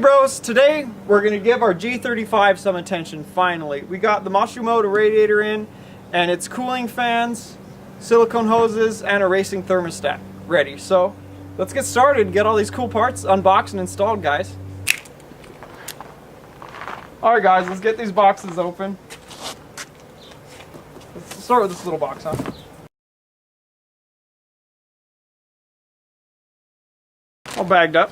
bros, today we're going to give our G35 some attention finally. We got the MISHIMOTO radiator in, and its cooling fans, silicone hoses, and a racing thermostat ready. So let's get started and get all these cool parts unboxed and installed, guys. Alright guys, let's get these boxes open. Let's start with this little box, huh? All bagged up.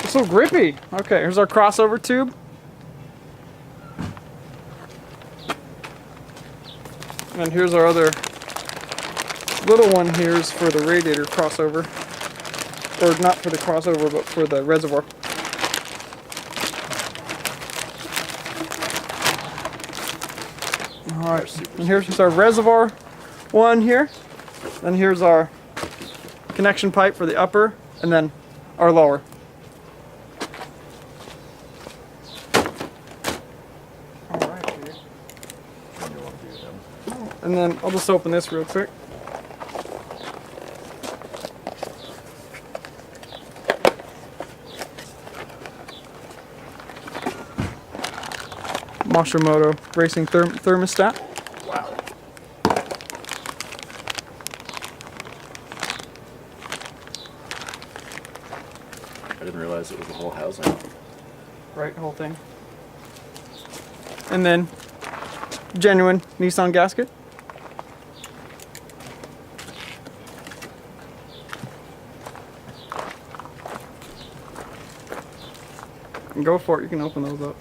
It's so grippy. Okay, here's our crossover tube. And here's our other little one. Here's for the radiator crossover. Or not for the crossover, but for the reservoir. Alright, and here's just our reservoir one here. Then here's our connection pipe for the upper, and then our lower. And then I'll just open this real quick. MISHIMOTO racing thermostat. Wow. I didn't realize it was the whole housing. Right, whole thing. And then genuine Nissan gasket. Go for it, you can open those up.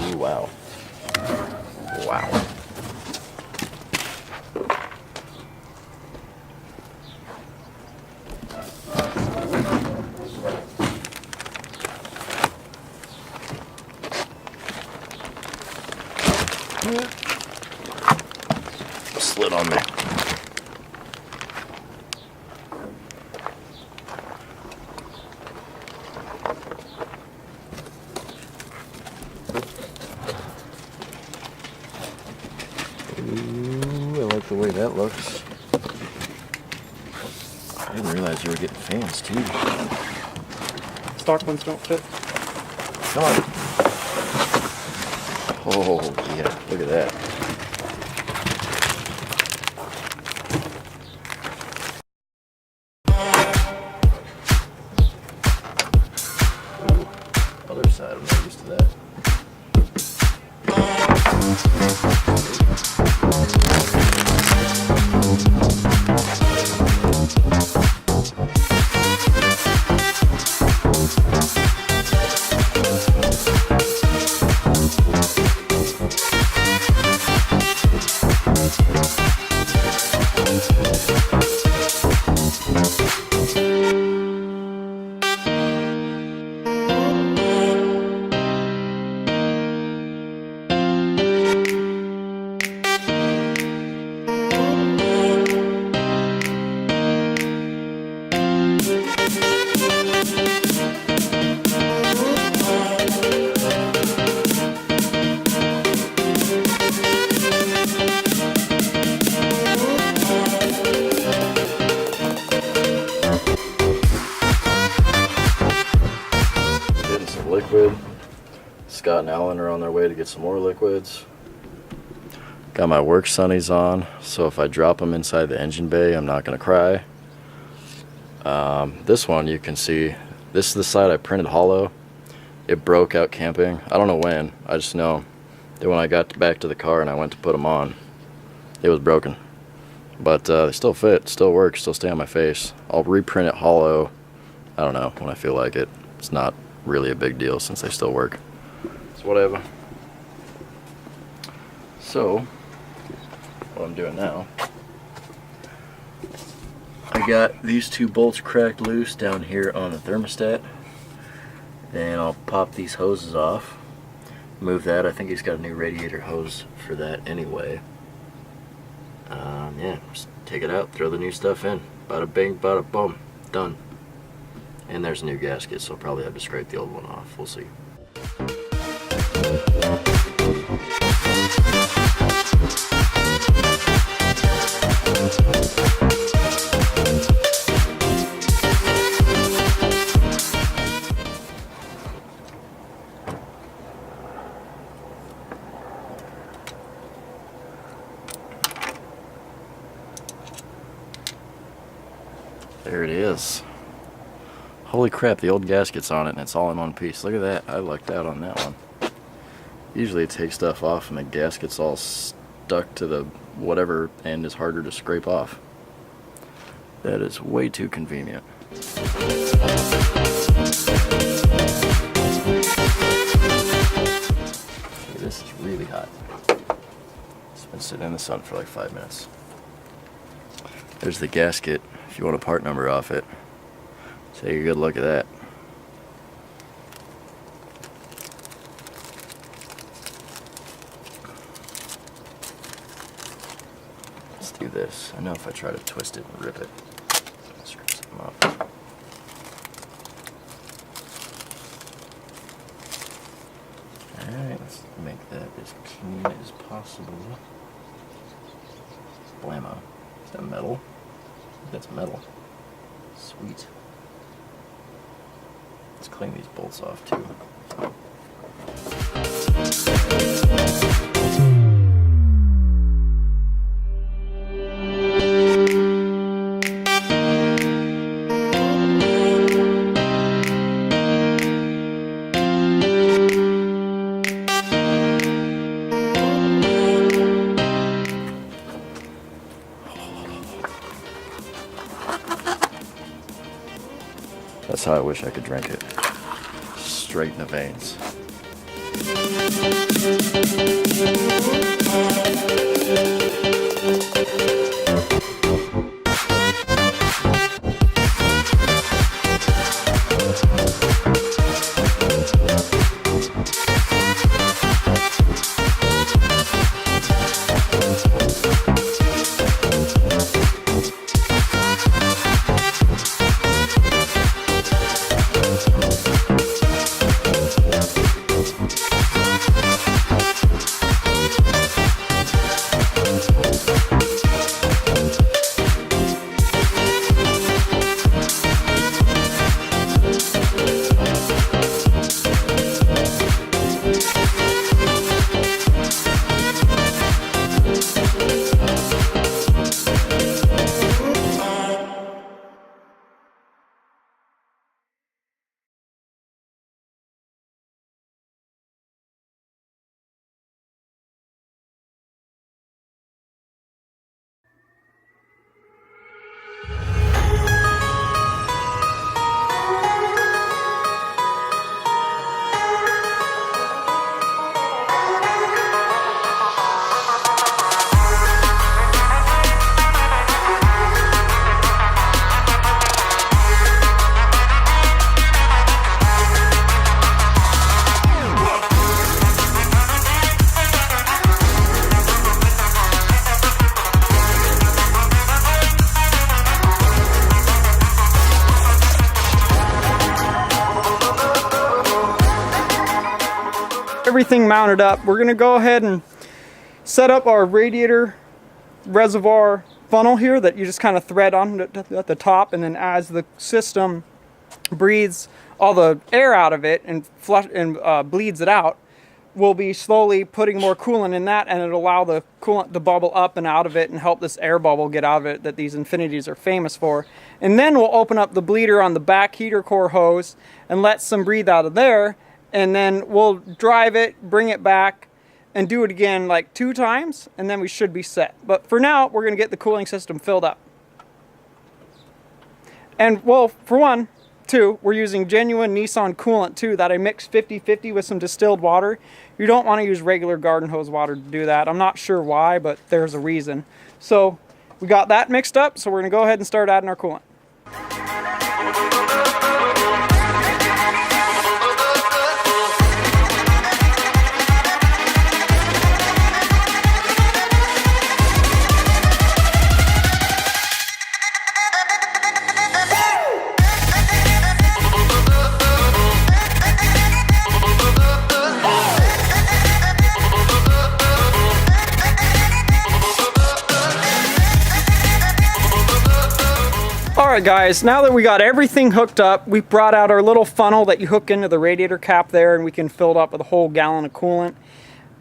Ooh, wow. Wow. Slid on me. Ooh, I like the way that looks. I didn't realize you were getting fans too. Stock ones don't fit. Come on. Oh yeah, look at that. Other side, I'm not used to that. Liquid. Scott and Alan are on their way to get some more liquids. Got my work sunnies on, so if I drop them inside the engine bay, I'm not going to cry. This one, you can see, this is the side I printed hollow. It broke out camping. I don't know when. I just know that when I got back to the car and I went to put them on, it was broken. But they still fit, still work, still stay on my face. I'll reprint it hollow, I don't know, when I feel like it. It's not really a big deal since they still work. It's whatever. So, what I'm doing now, I got these two bolts cracked loose down here on the thermostat, and I'll pop these hoses off, move that. I think he's got a new radiator hose for that anyway. Yeah, just take it out, throw the new stuff in. Bada bing, bada boom, done. And there's a new gasket, so I'll probably have to scrape the old one off. We'll see. There it is. Holy crap, the old gasket's on it and it's all in one piece. Look at that. I lucked out on that one. Usually it takes stuff off and the gasket's all stuck to the whatever end is harder to scrape off. That is way too convenient. Okay, this is really hot. It's been sitting in the sun for like 5 minutes. There's the gasket. If you want a part number off it, take a good look at that. Let's do this. I know if I try to twist it and rip it, I'll screw something up. Alright, let's make that as clean as possible. Blammo. Is that metal? That's metal. Sweet. Let's clean these bolts off too. That's how I wish I could drink it. Straight in the veins. Everything mounted up, we're going to go ahead and set up our radiator reservoir funnel here that you just kind of thread on at the top, and then as the system breathes all the air out of it and bleeds it out, we'll be slowly putting more coolant in that, and it'll allow the coolant to bubble up and out of it and help this air bubble get out of it that these Infinitis are famous for. And then we'll open up the bleeder on the back heater core hose and let some breathe out of there, and then we'll drive it, bring it back, and do it again like 2 times, and then we should be set. But for now, we're going to get the cooling system filled up. And well, for one, too, we're using genuine Nissan coolant too that I mixed 50-50 with some distilled water. You don't want to use regular garden hose water to do that. I'm not sure why, but there's a reason. So we got that mixed up, so we're going to go ahead and start adding our coolant. Alright guys, now that we got everything hooked up, we brought out our little funnel that you hook into the radiator cap there, and we can fill it up with a whole gallon of coolant.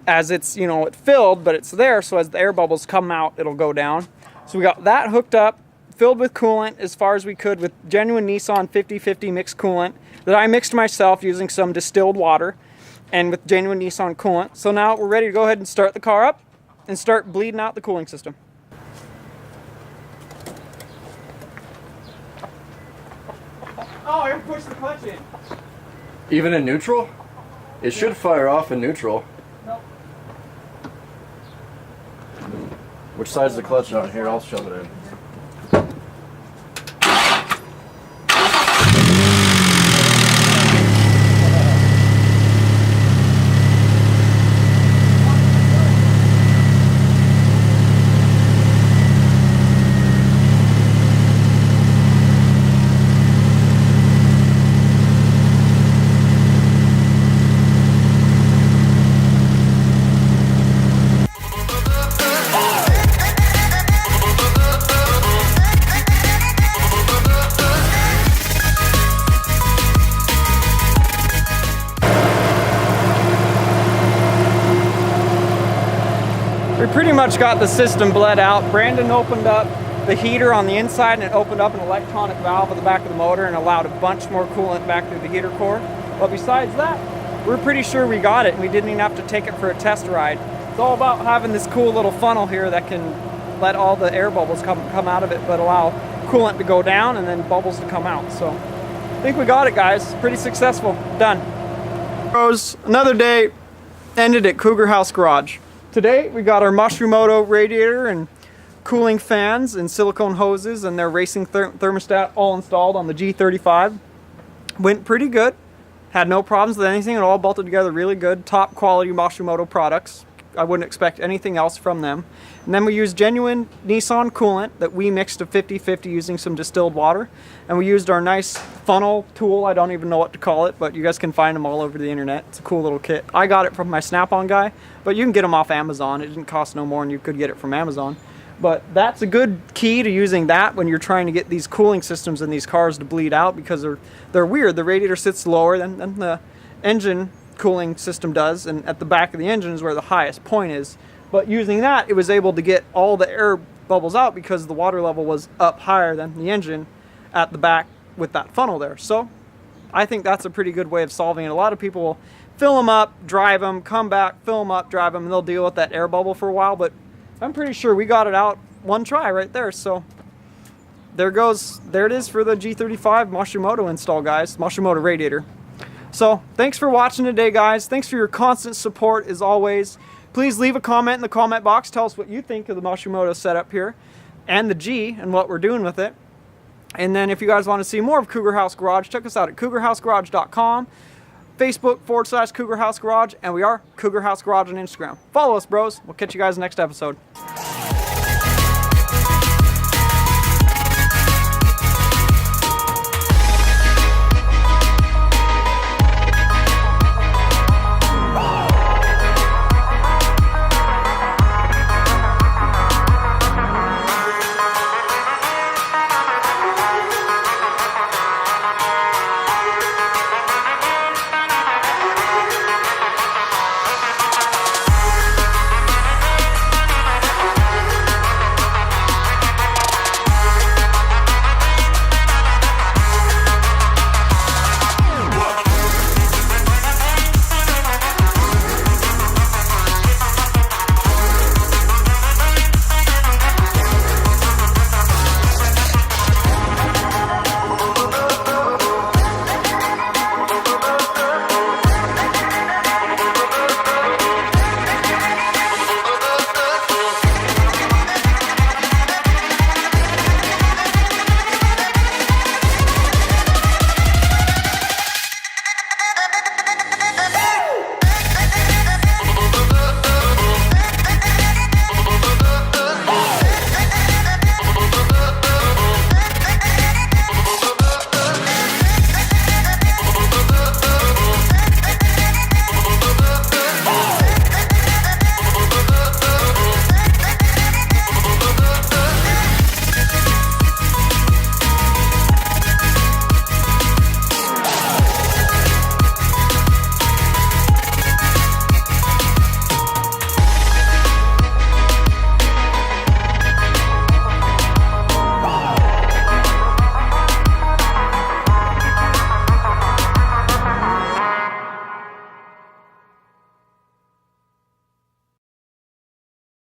As it's, you know, it filled, but it's there, so as the air bubbles come out, it'll go down. So we got that hooked up, filled with coolant as far as we could with genuine Nissan 50-50 mixed coolant that I mixed myself using some distilled water and with genuine Nissan coolant. So now we're ready to go ahead and start the car up and start bleeding out the cooling system. Oh, I pushed the clutch in. Even in neutral? It should fire off in neutral. Nope. Which side's the clutch on? Here, I'll shove it in. We pretty much got the system bled out. Brandon opened up the heater on the inside and it opened up an electronic valve at the back of the motor and allowed a bunch more coolant back through the heater core. But besides that, we're pretty sure we got it and we didn't even have to take it for a test ride. It's all about having this cool little funnel here that can let all the air bubbles come out of it, but allow coolant to go down and then bubbles to come out. So I think we got it, guys. Pretty successful. Done. Bros, another day ended at Cougar House Garage. Today we got our MISHIMOTO radiator and cooling fans and silicone hoses and their racing thermostat all installed on the G35. Went pretty good. Had no problems with anything. It all bolted together really good. Top quality MISHIMOTO products. I wouldn't expect anything else from them. And then we used genuine Nissan coolant that we mixed to 50-50 using some distilled water. And we used our nice funnel tool. I don't even know what to call it, but you guys can find them all over the internet. It's a cool little kit. I got it from my Snap-on guy, but you can get them off Amazon. It didn't cost no more than you could get it from Amazon. But that's a good key to using that when you're trying to get these cooling systems in these cars to bleed out, because they're weird. The radiator sits lower than the engine cooling system does, and at the back of the engine is where the highest point is. But using that, it was able to get all the air bubbles out because the water level was up higher than the engine at the back with that funnel there. So I think that's a pretty good way of solving it. A lot of people will fill them up, drive them, come back, fill them up, drive them, and they'll deal with that air bubble for a while. But I'm pretty sure we got it out one try right there. So there it is for the G35 MISHIMOTO install, guys. MISHIMOTO radiator. So thanks for watching today, guys. Thanks for your constant support as always. Please leave a comment in the comment box. Tell us what you think of the MISHIMOTO setup here and the G and what we're doing with it. And then if you guys want to see more of Cougar House Garage, check us out at cougarhousegarage.com, Facebook /Cougar House Garage, and we are Cougar House Garage on Instagram. Follow us, bros. We'll catch you guys next episode.